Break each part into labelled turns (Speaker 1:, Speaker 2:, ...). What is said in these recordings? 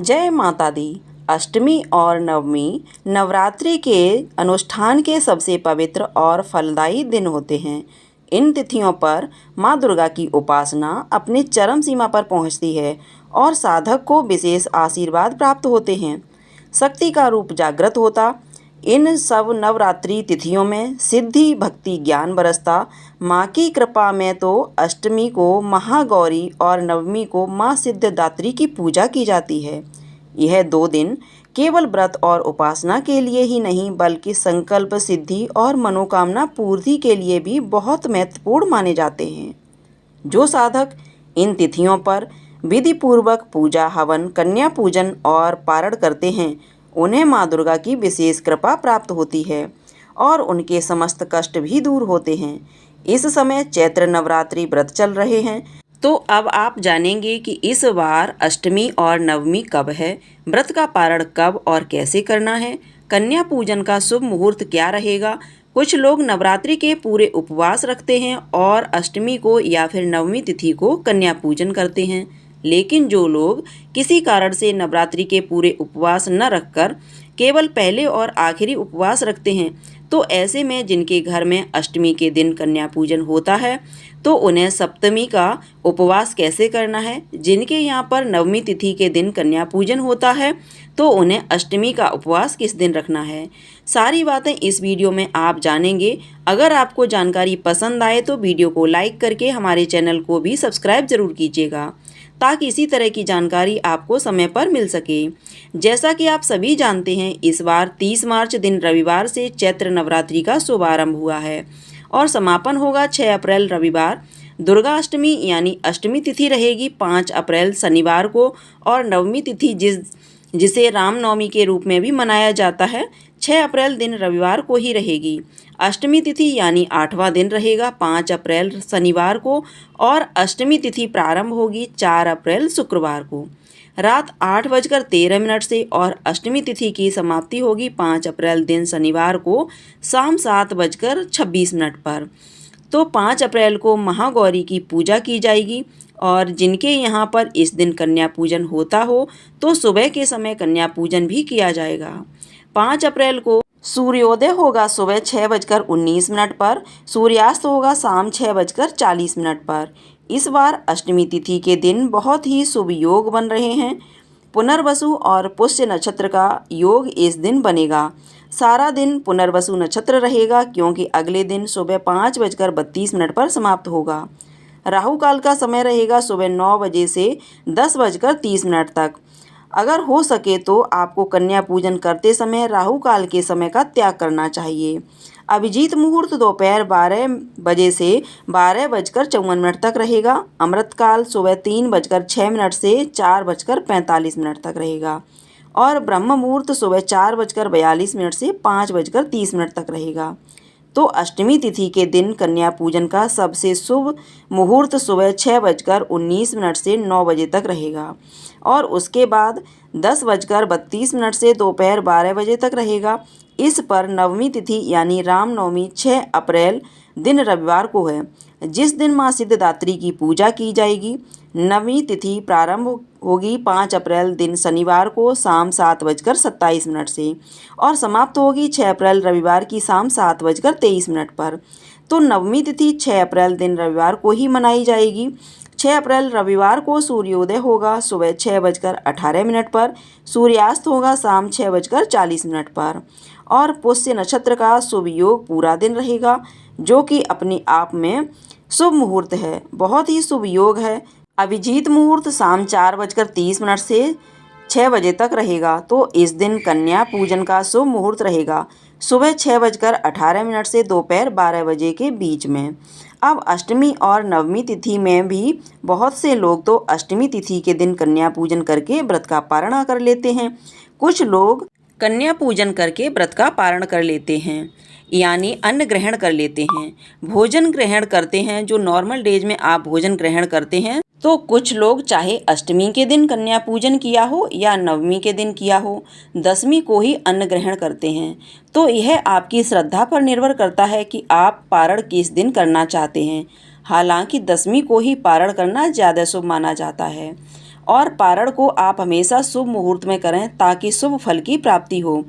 Speaker 1: जय माता दी। अष्टमी और नवमी नवरात्रि के अनुष्ठान के सबसे पवित्र और फलदायी दिन होते हैं। इन तिथियों पर माँ दुर्गा की उपासना अपनी चरम सीमा पर पहुँचती है और साधक को विशेष आशीर्वाद प्राप्त होते हैं। शक्ति का रूप जागृत होता। इन सब नवरात्रि तिथियों में सिद्धि भक्ति ज्ञान बरसता। माँ की कृपा में तो अष्टमी को महागौरी और नवमी को माँ सिद्धिदात्री की पूजा की जाती है। यह 2 दिन केवल व्रत और उपासना के लिए ही नहीं बल्कि संकल्प सिद्धि और मनोकामना पूर्ति के लिए भी बहुत महत्वपूर्ण माने जाते हैं। जो साधक इन तिथियों पर विधि पूर्वक पूजा हवन कन्या पूजन और पारण करते हैं उन्हें माँ दुर्गा की विशेष कृपा प्राप्त होती है और उनके समस्त कष्ट भी दूर होते हैं। इस समय चैत्र नवरात्रि व्रत चल रहे हैं, तो अब आप जानेंगे कि इस बार अष्टमी और नवमी कब है, व्रत का पारण कब और कैसे करना है, कन्या पूजन का शुभ मुहूर्त क्या रहेगा। कुछ लोग नवरात्रि के पूरे उपवास रखते हैं और अष्टमी को या फिर नवमी तिथि को कन्या पूजन करते हैं, लेकिन जो लोग किसी कारण से नवरात्रि के पूरे उपवास न रखकर केवल पहले और आखिरी उपवास रखते हैं, तो ऐसे में जिनके घर में अष्टमी के दिन कन्या पूजन होता है तो उन्हें सप्तमी का उपवास कैसे करना है। जिनके यहाँ पर नवमी तिथि के दिन कन्या पूजन होता है तो उन्हें अष्टमी का उपवास किस दिन रखना है। सारी बातें इस वीडियो में आप जानेंगे। अगर आपको जानकारी पसंद आए तो वीडियो को लाइक करके हमारे चैनल को भी सब्सक्राइब ज़रूर कीजिएगा ताकि इसी तरह की जानकारी आपको समय पर मिल सके। जैसा कि आप सभी जानते हैं, इस बार 30 मार्च दिन रविवार से चैत्र नवरात्रि का शुभारंभ हुआ है और समापन होगा 6 अप्रैल रविवार। दुर्गा अष्टमी यानी अष्टमी तिथि रहेगी 5 अप्रैल शनिवार को और नवमी तिथि जिसे रामनवमी के रूप में भी मनाया जाता है 6 अप्रैल दिन रविवार को ही रहेगी। अष्टमी तिथि यानी 8वां दिन रहेगा 5 अप्रैल शनिवार को और अष्टमी तिथि प्रारंभ होगी 4 अप्रैल शुक्रवार को रात 8:13 से और अष्टमी तिथि की समाप्ति होगी 5 अप्रैल दिन शनिवार को शाम 7:26 पर। तो 5 अप्रैल को महागौरी की पूजा की जाएगी और जिनके यहाँ पर इस दिन कन्या पूजन होता हो तो सुबह के समय कन्या पूजन भी किया जाएगा। 5 अप्रैल को सूर्योदय होगा सुबह 6:19 पर, सूर्यास्त होगा शाम 6:40 पर। इस बार अष्टमी तिथि के दिन बहुत ही शुभ योग बन रहे हैं। पुनर्वसु और पुष्य नक्षत्र का योग इस दिन बनेगा। सारा दिन पुनर्वसु नक्षत्र रहेगा क्योंकि अगले दिन सुबह 5:32 पर समाप्त होगा। राहु काल का समय रहेगा सुबह 9 बजे से 10:30 तक। अगर हो सके तो आपको कन्या पूजन करते समय राहु काल के समय का त्याग करना चाहिए। अभिजीत मुहूर्त दोपहर 12 बजे से 12:54 तक रहेगा। अमृतकाल सुबह 3:06 से 4:45 तक रहेगा और ब्रह्म मुहूर्त सुबह 4:42 से 5:30 तक रहेगा। तो अष्टमी तिथि के दिन कन्या पूजन का सबसे शुभ मुहूर्त सुबह 6:19 से 9 बजे तक रहेगा और उसके बाद 10:32 से दोपहर 12 बजे तक रहेगा। इस पर नवमी तिथि यानी रामनवमी 6 अप्रैल दिन रविवार को है, जिस दिन माँ सिद्धिदात्री की पूजा की जाएगी। नवमी तिथि प्रारंभ होगी 5 अप्रैल दिन शनिवार को शाम 7:27 से और समाप्त होगी 6 अप्रैल रविवार की शाम 7:23 पर। तो नवमी तिथि 6 अप्रैल दिन रविवार को ही मनाई जाएगी। 6 अप्रैल रविवार को सूर्योदय होगा सुबह 6:18 पर, सूर्यास्त होगा शाम 6:40 पर और पुष्य नक्षत्र का शुभ योग पूरा दिन रहेगा जो कि अपने आप में शुभ मुहूर्त है, बहुत ही शुभ योग है। अभिजीत मुहूर्त शाम 4:30 से 6 बजे तक रहेगा। तो इस दिन कन्या पूजन का शुभ मुहूर्त रहेगा सुबह 6:18 से दोपहर 12 बजे के बीच में। अब अष्टमी और नवमी तिथि में भी बहुत से लोग तो अष्टमी तिथि के दिन कन्या पूजन करके व्रत का पारण कर लेते हैं। कुछ लोग कन्या पूजन करके व्रत का पारण कर लेते हैं यानी अन्न ग्रहण कर लेते हैं, भोजन ग्रहण करते हैं। जो नॉर्मल डेज में आप भोजन ग्रहण करते हैं तो कुछ लोग चाहे अष्टमी के दिन कन्या पूजन किया हो या नवमी के दिन किया हो, दशमी को ही अन्न ग्रहण करते हैं। तो यह आपकी श्रद्धा पर निर्भर करता है कि आप पारण किस दिन करना चाहते हैं। हालांकि दशमी को ही पारण करना ज़्यादा शुभ माना जाता है और पारण को आप हमेशा शुभ मुहूर्त में करें ताकि शुभ फल की प्राप्ति हो।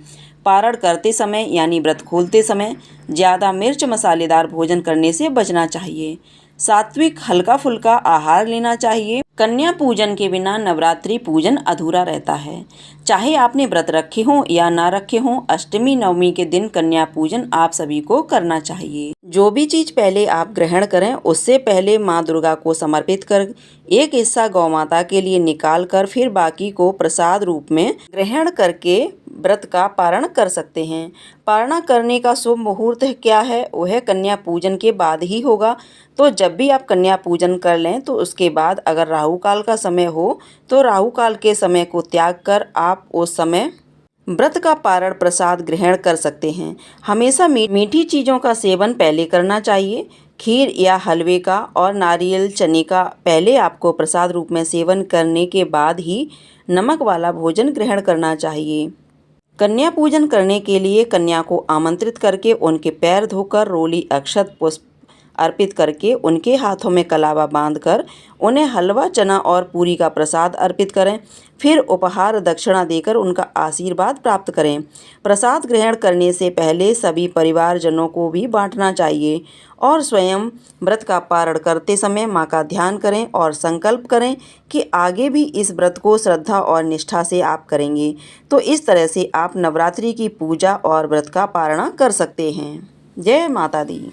Speaker 1: पारण करते समय यानी व्रत खोलते समय ज़्यादा मिर्च मसालेदार भोजन करने से बचना चाहिए। सात्विक हल्का फुल्का आहार लेना चाहिए। कन्या पूजन के बिना नवरात्रि पूजन अधूरा रहता है। चाहे आपने व्रत रखे हों या ना रखे हों, अष्टमी नवमी के दिन कन्या पूजन आप सभी को करना चाहिए। जो भी चीज़ पहले आप ग्रहण करें उससे पहले माँ दुर्गा को समर्पित कर एक हिस्सा गौ माता के लिए निकाल कर फिर बाकी को प्रसाद रूप में ग्रहण करके व्रत का पारण कर सकते हैं। पारणा करने का शुभ मुहूर्त क्या है? वह कन्या पूजन के बाद ही होगा। तो जब भी आप कन्या पूजन कर लें तो उसके बाद अगर राहु काल का समय हो तो राहु काल के समय को त्याग कर आप उस समय व्रत का पारण प्रसाद ग्रहण कर सकते हैं। हमेशा मीठी चीज़ों का सेवन पहले करना चाहिए। खीर या हलवे का और नारियल चने का पहले आपको प्रसाद रूप में सेवन करने के बाद ही नमक वाला भोजन ग्रहण करना चाहिए। कन्या पूजन करने के लिए कन्या को आमंत्रित करके उनके पैर धोकर रोली अक्षत पुष्प अर्पित करके उनके हाथों में कलावा बांधकर उन्हें हलवा चना और पूरी का प्रसाद अर्पित करें। फिर उपहार दक्षिणा देकर उनका आशीर्वाद प्राप्त करें। प्रसाद ग्रहण करने से पहले सभी परिवारजनों को भी बांटना चाहिए और स्वयं व्रत का पारण करते समय माँ का ध्यान करें और संकल्प करें कि आगे भी इस व्रत को श्रद्धा और निष्ठा से आप करेंगे। तो इस तरह से आप नवरात्रि की पूजा और व्रत का पारण कर सकते हैं। जय माता दी।